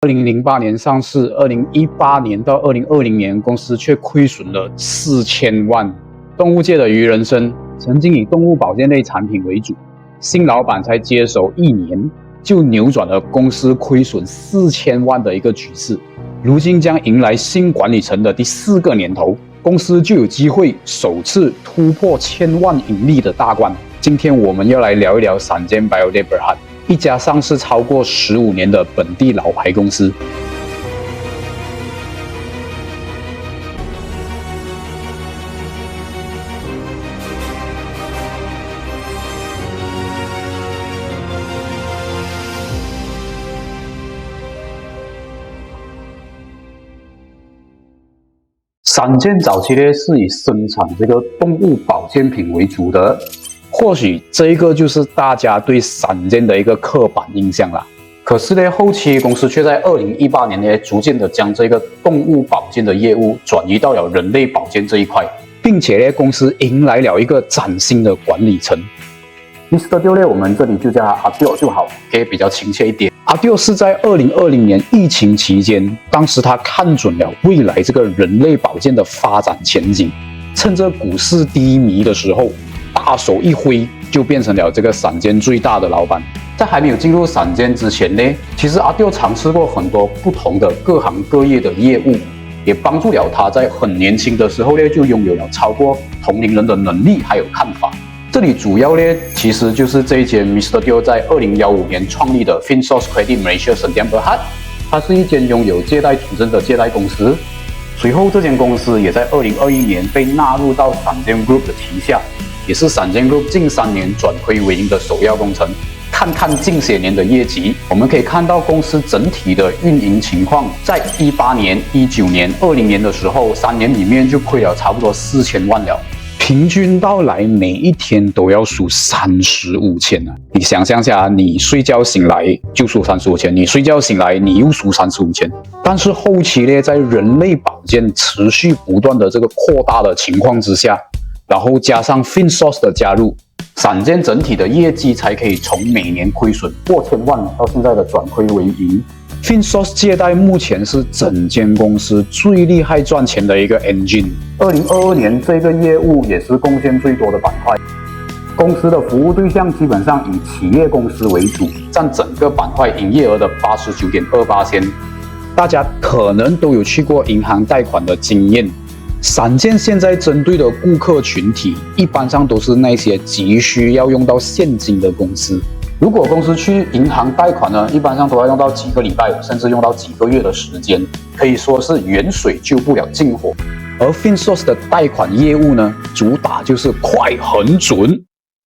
2008年上市，2018年到2020年，公司却亏损了4000万。动物界的鱼人生曾经以动物保健类产品为主，新老板才接手1年，就扭转了公司亏损4000万的一个局势。如今将迎来新管理层的第4个年头，公司就有机会首次突破1000万盈利的大关。今天我们要来聊一聊闪健 Biotech Berhad， 一家上市超过15年的本地老牌公司。闪健早期呢是以生产这个动物保健品为主的，或许这一个就是大家对闪健的一个刻板印象啦。可是呢，后期公司却在2018年呢，逐渐的将这个动物保健的业务转移到了人类保健这一块，并且呢，公司迎来了一个崭新的管理层。Mr. Dio 呢，我们这里就叫他阿 Dio 就好，可以比较亲切一点。阿 Dio 是在2020年疫情期间，当时他看准了未来这个人类保健的发展前景，趁着股市低迷的时候，大手一挥就变成了这个闪健最大的老板。在还没有进入闪健之前呢，其实阿 Dio 尝试过很多不同的各行各业的业务，也帮助了他在很年轻的时候呢，就拥有了超过同龄人的能力还有看法。这里主要呢，其实就是这一间 Mr. Dio 在2015年创立的 FinSource Credit Malaysia闪健Berhad， 它是一间拥有借贷凭证的借贷公司。随后，这间公司也在2021年被纳入到闪健 Group 的旗下，也是闪健 Group近3年转亏为盈的首要工程。看看近些年的业绩，我们可以看到公司整体的运营情况，在18年、19年、20年的时候，3年里面就亏了差不多4000万了。平均到来每一天都要输35千啊！你想象下，你睡觉醒来就输35千，你睡觉醒来你又输35千。但是后期呢，在人类保健持续不断的这个扩大的情况之下，然后加上 FinSource 的加入，闪健整体的业绩才可以从每年亏损过1000万到现在的转亏为盈。FinSource 借贷目前是整间公司最厉害赚钱的一个 engine。2022年这个业务也是贡献最多的板块。公司的服务对象基本上以企业公司为主，占整个板块营业额的89.28%。大家可能都有去过银行贷款的经验。闪健现在针对的顾客群体，一般上都是那些急需要用到现金的公司。如果公司去银行贷款呢，一般上都要用到几个礼拜，甚至用到几个月的时间，可以说是远水救不了近火。而 FinSource 的贷款业务呢，主打就是快很准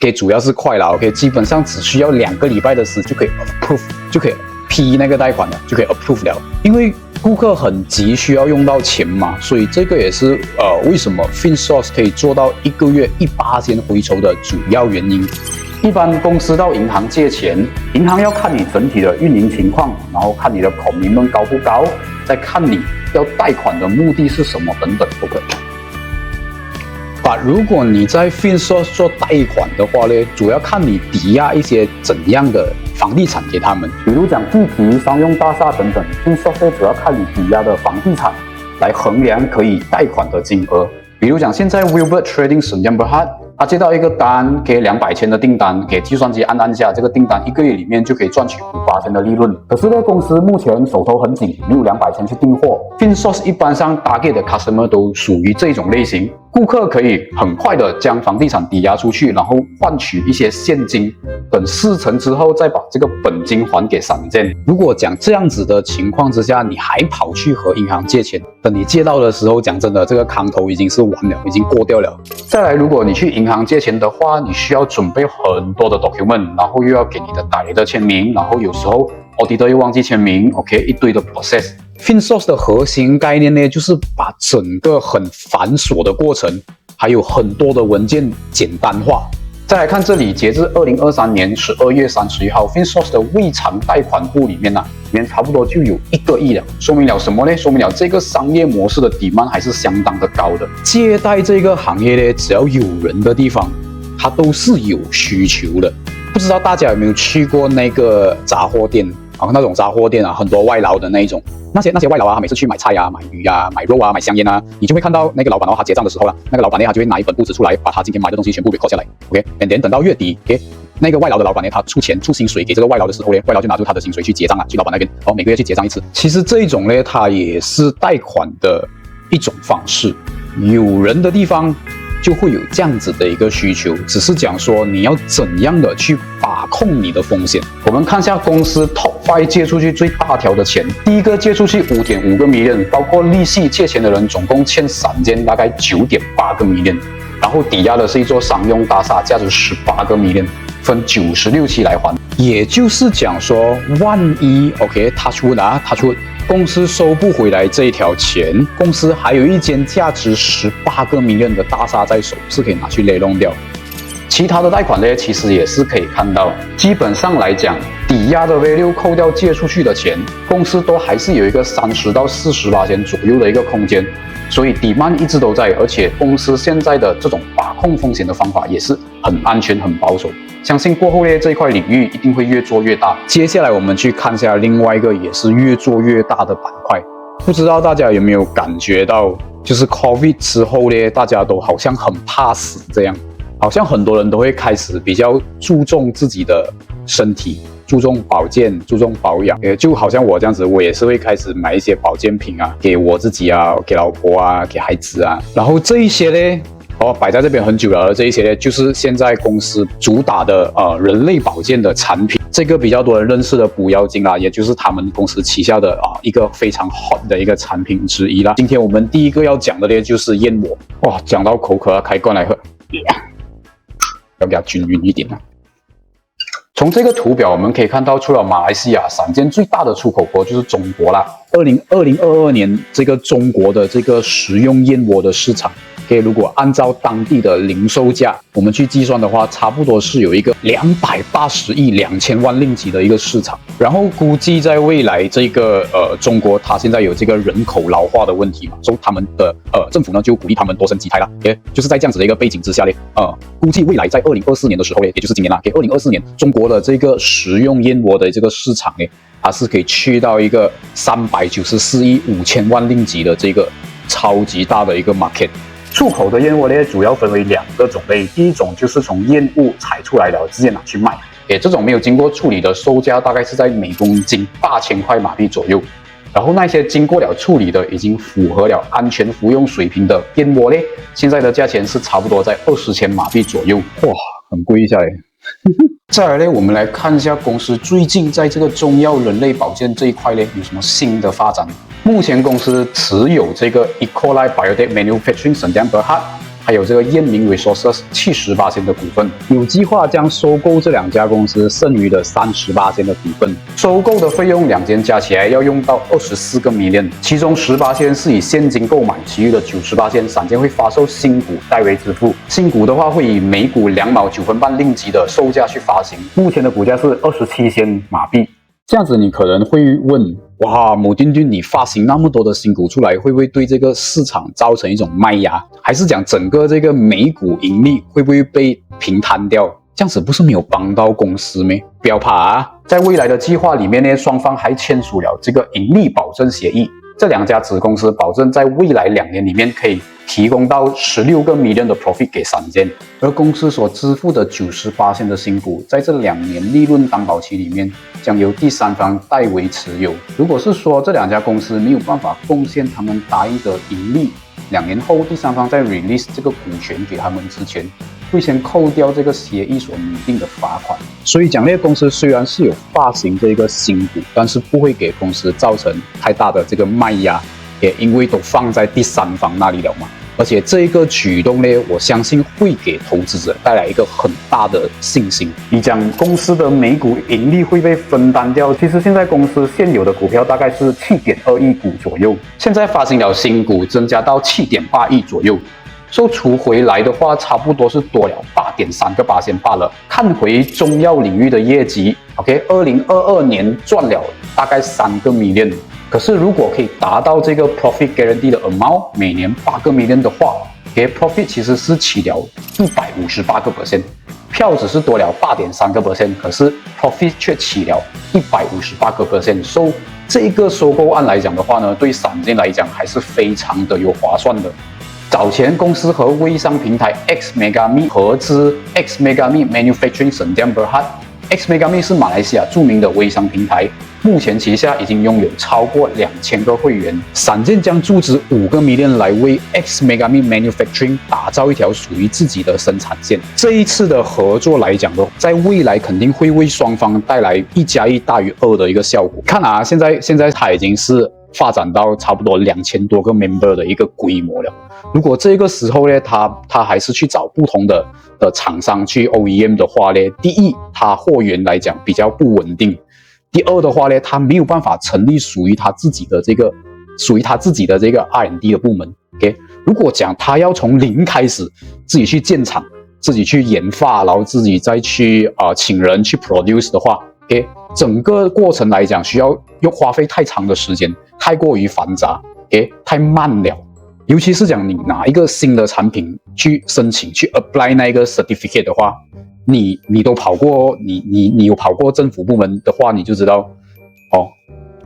，OK， 主要是快啦 ，OK， 基本上只需要2个礼拜的时就可以 approve， 就可以批那个贷款了，就可以 approve 了。因为顾客很急需要用到钱嘛，所以这个也是为什么 FinSource 可以做到1个月1%回酬的主要原因。一般公司到银行借钱，银行要看你整体的运营情况，然后看你的commitment高不高，再看你要贷款的目的是什么等等都可以。如果你在 FinSource 做贷款的话呢，主要看你抵押一些怎样的房地产给他们，比如讲地皮、商用大厦等等。FinSource 主要看你抵押的房地产来衡量可以贷款的金额。比如讲现在 Wilbert Trading 闪健 Berhad，他接到一个单，给200千的订单，给计算机按下，这个订单1个月里面就可以赚取5%的利润。可是呢，公司目前手头很紧，没有200千去订货。FinSource 一般上 target 的 customer 都属于这种类型，顾客可以很快的将房地产抵押出去，然后换取一些现金，等事成之后再把这个本金还给闪健。如果讲这样子的情况之下，你还跑去和银行借钱，等你借到的时候，讲真的，这个康头已经是完了，已经过掉了。再来，如果你去银行借钱的话，你需要准备很多的 document， 然后又要给你的director签名，然后有时候 auditor 又忘记签名 ，OK， 一堆的 process。FinSource 的核心概念呢，就是把整个很繁琐的过程，还有很多的文件简单化。再来看这里，截至2023年12月31号 ，FinSource 的未偿贷款户里面里面差不多就有1个亿了。说明了什么呢？说明了这个商业模式的demand还是相当的高的。借贷这个行业呢，只要有人的地方，它都是有需求的。不知道大家有没有去过那个杂货店？啊，那种杂货店啊，很多外劳的那一种，那些外劳啊，他每次去买菜啊、买鱼啊、买肉啊、买香烟啊，你就会看到那个老板他结账的时候啦，那个老板呢，他就会拿一本簿子出来，把他今天买的东西全部 record 下来 ，OK，and then 等到月底，OK。那个外劳的老板呢，他出薪水给这个外劳的时候呢，外劳就拿出他的薪水去结账啊，去老板那边，每个月去结账一次。其实这一种呢，它也是贷款的一种方式。有人的地方就会有这样子的一个需求，只是讲说你要怎样的去把控你的风险。我们看一下公司 Top 5借出去最大条的钱，第一个借出去5.5个 million， 包括利息借钱的人总共欠3间，大概9.8个 million， 然后抵押的是一座商用大厦，价值18个 million。分96期来还，也就是讲说，万一 OK 他出公司收不回来这一条钱，公司还有一间价值18个 million 的大厦在手，是可以拿去雷弄掉。其他的贷款呢，其实也是可以看到，基本上来讲，抵押的 value 扣掉借出去的钱，公司都还是有一个30到40%左右的一个空间。所以demand一直都在，而且公司现在的这种把控风险的方法也是很安全、很保守。相信过后呢，这一块领域一定会越做越大。接下来我们去看一下另外一个也是越做越大的板块。不知道大家有没有感觉到，就是 COVID 之后呢，大家都好像很怕死这样，好像很多人都会开始比较注重自己的身体。注重保健，注重保养，就好像我这样子，我也是会开始买一些保健品啊，给我自己啊，给老婆啊，给孩子啊。然后这一些呢，摆在这边很久了，这一些呢，就是现在公司主打的人类保健的产品。这个比较多人认识的补药精啦，也就是他们公司旗下的一个非常 hot 的一个产品之一啦。今天我们第一个要讲的呢，就是燕窝。哇，讲到口渴，开罐来喝，要给它均匀一点啊。从这个图表我们可以看到，除了马来西亚，3间最大的出口国就是中国啦。2022年这个中国的这个食用燕窝的市场，如果按照当地的零售价，我们去计算的话，差不多是有一个280亿2000万令吉的一个市场。然后估计在未来这个中国它现在有这个人口老化的问题嘛，所以他们的政府呢就鼓励他们多生几胎啦。就是在这样子的一个背景之下呢，估计未来在2024年的时候呢，也就是今年啦，2024年中国的这个食用燕窝的这个市场呢，它是可以去到一个394亿5000万令吉的这个超级大的一个 market。出口的燕窝呢，主要分为2个种类，第一种就是从燕窝采出来的，直接拿去卖。这种没有经过处理的售价大概是在每公斤8000块马币左右。然后那些经过了处理的，已经符合了安全服用水平的燕窝呢，现在的价钱是差不多在20千马币左右。哇，很贵一下嘞。再来呢，我们来看一下公司最近在这个中药人类保健这一块呢，有什么新的发展。目前公司持有这个 Ecolai Biotech Manufacturing Sdn Bhd， 还有这个燕明 Resources 70%的股份，有计划将收购这2家公司剩余的30%的股份。收购的费用2间加起来要用到24个 million， 其中10%是以现金购买，其余的90%3间会发售新股代为支付。新股的话会以每股2毛9分半令吉的售价去发行，目前的股价是27仙马币。这样子你可能会问，哇，某丁丁你发行那么多的新股出来，会不会对这个市场造成一种卖压？还是讲整个这个每股盈利会不会被平摊掉？这样子不是没有帮到公司咩？不要怕啊，在未来的计划里面呢，双方还签署了这个盈利保证协议。这2家子公司保证在未来2年里面可以提供到16个 million 的 profit 给3间，而公司所支付的90%的新股，在这2年利润担保期里面，将由第三方代为持有。如果是说这2家公司没有办法贡献他们答应的盈利，2年后第三方在 release 这个股权给他们之前，会先扣掉这个协议所拟定的罚款。所以讲那个公司虽然是有发行这个新股，但是不会给公司造成太大的这个卖压，也因为都放在第三方那里了嘛。而且这一个举动呢，我相信会给投资者带来一个很大的信心。你讲公司的每股盈利会被分担掉，其实现在公司现有的股票大概是7.2亿股左右，现在发行了新股增加到7.8亿左右。收除回来的话，差不多是多了8.3%罢了。看回中药领域的业绩 ，2022年赚了大概3个 million。可是如果可以达到这个 profit guarantee 的 amount， 每年8个 million 的话，profit 其实是起了158%。票只是多了8.3%，可是 profit 却起了158%。So 这个收购案来讲的话呢，对闪电来讲还是非常的有划算的。早前公司和微商平台 X-Megami 合资 X-Megami Manufacturing Sdn Bhd。X-Megami 是马来西亚著名的微商平台，目前旗下已经拥有超过2000个会员。闪电将注资5个 million 来为 X-Megami Manufacturing 打造一条属于自己的生产线。这一次的合作来讲的，在未来肯定会为双方带来1+1大于2的一个效果。看啊，现在它已经是发展到差不多2000多个 member 的一个规模了。如果这个时候呢，他还是去找不同的厂商去 OEM 的话呢，第一，他货源来讲比较不稳定；第二的话呢，他没有办法成立属于他自己的这个 R&D 的部门。OK， 如果讲他要从零开始自己去建厂、自己去研发，然后自己再去请人去 produce 的话，OK， 整个过程来讲需要花费太长的时间，太过于繁杂，OK， 太慢了。尤其是讲你拿一个新的产品去申请去 apply 那个 certificate 的话，你都跑过，你有跑过政府部门的话，你就知道哦，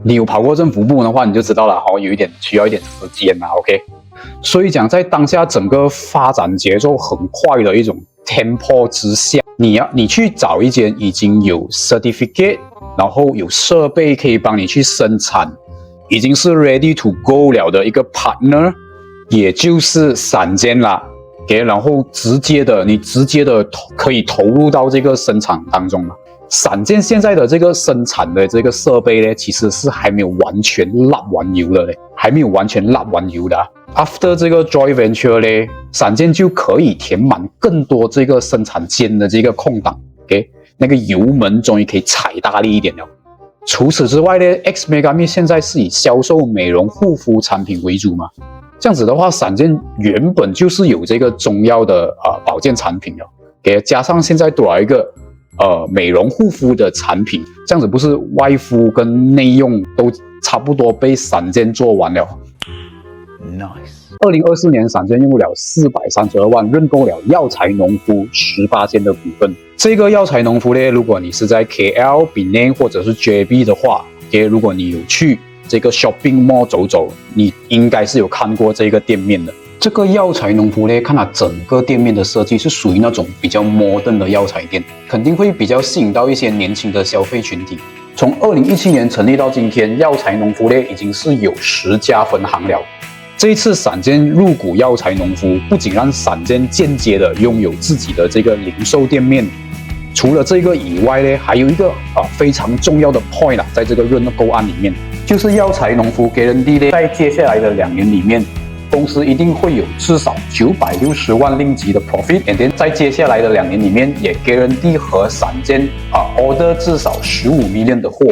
你有跑过政府部门的话，你就知道了哦，需要一点时间啦 ，OK。所以讲在当下整个发展节奏很快的一种 tempo 之下，你去找一间已经有 certificate， 然后有设备可以帮你去生产，已经是 ready to go 了的一个 partner。也就是闪电啦，然后你直接的可以投入到这个生产当中了。闪电现在的这个生产的这个设备呢，其实是还没有完全拉完油的嘞，After 这个 joint venture 呢，闪电就可以填满更多这个生产线的这个空档，那个油门终于可以踩大力一点了。除此之外呢 ，X-Megami 现在是以销售美容护肤产品为主嘛。这样子的话，闪电原本就是有这个中药的保健产品了，加上现在多了一个美容护肤的产品，这样子不是外敷跟内用都差不多被闪电做完了。Nice。2024年，闪电用了432万认购了药材农夫18%的股份。这个药材农夫呢，如果你是在 KL、Penang 或者是 JB 的话，如果你有去这个 shopping mall 走走，你应该是有看过这个店面的。这个药材农夫呢，看它整个店面的设计是属于那种比较 modern 的药材店，肯定会比较吸引到一些年轻的消费群体。从2017年成立到今天，药材农夫呢已经是有10家分行了。这一次闪电入股药材农夫，不仅让闪电间接的拥有自己的这个零售店面，除了这个以外呢，还有一个非常重要的 point 啦，在这个认购案里面。就是药材农夫 guarantee 呢，在接下来的2年里面，公司一定会有至少960万令吉的 profit，and then 在接下来的2年里面，也 guarantee 和闪电order 至少15 million 的货，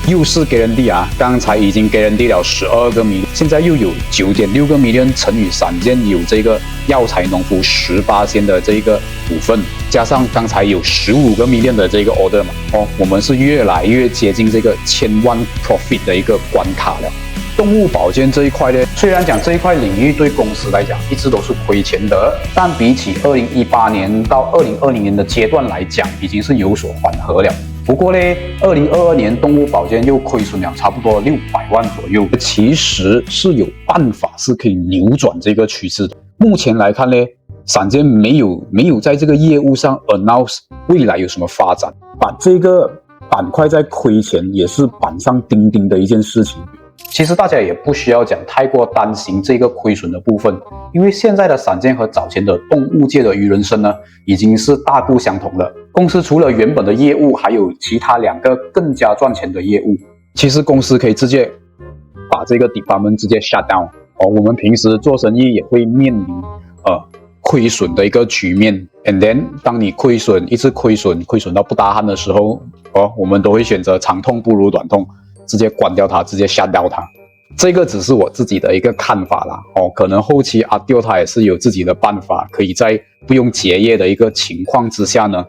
又是 guarantee 刚才已经 guarantee 了12个 million， 现在又有9.6个 million乘以闪电有这个药材农夫18%的这个股份，加上刚才有15个 million 的这个 order 嘛，我们是越来越接近这个1000万 profit 的一个关卡了。动物保健这一块呢，虽然讲这一块领域对公司来讲一直都是亏钱的，但比起2018年到2020年的阶段来讲，已经是有所缓和了。不过呢，2022年动物保健又亏损了差不多600万左右，其实是有办法是可以扭转这个趋势的。目前来看呢，闪电没有在这个业务上 announce 未来有什么发展，把这个板块在亏钱也是板上钉钉的一件事情。其实大家也不需要讲太过担心这个亏损的部分，因为现在的闪电和早前的动物界的鱼人参呢，已经是大不相同了。公司除了原本的业务，还有其他2个更加赚钱的业务。其实公司可以直接把这个 department 直接 shut down。我们平时做生意也会面临亏损的一个局面 ，and then 当你一直亏损到不打鼾的时候，我们都会选择长痛不如短痛。直接关掉它，直接下掉它，这个只是我自己的一个看法啦。可能后期阿丢他也是有自己的办法，可以在不用结业的一个情况之下呢，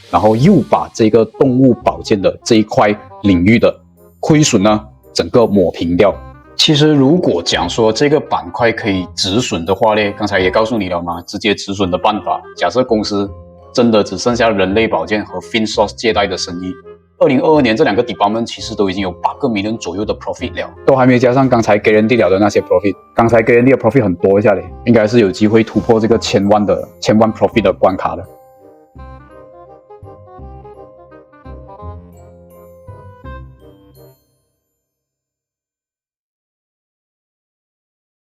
然后又把这个动物保健的这一块领域的亏损呢，整个抹平掉。其实如果讲说这个板块可以止损的话呢，刚才也告诉你了嘛，直接止损的办法。假设公司真的只剩下人类保健和 FinSource 借贷的生意。2022年这2个 department 其实都已经有8个 million 左右的 profit 了，都还没加上刚才 guarantee 了的那些 profit。刚才 guarantee 的 profit 很多一下嘞，应该是有机会突破这个千万 profit 的关卡的。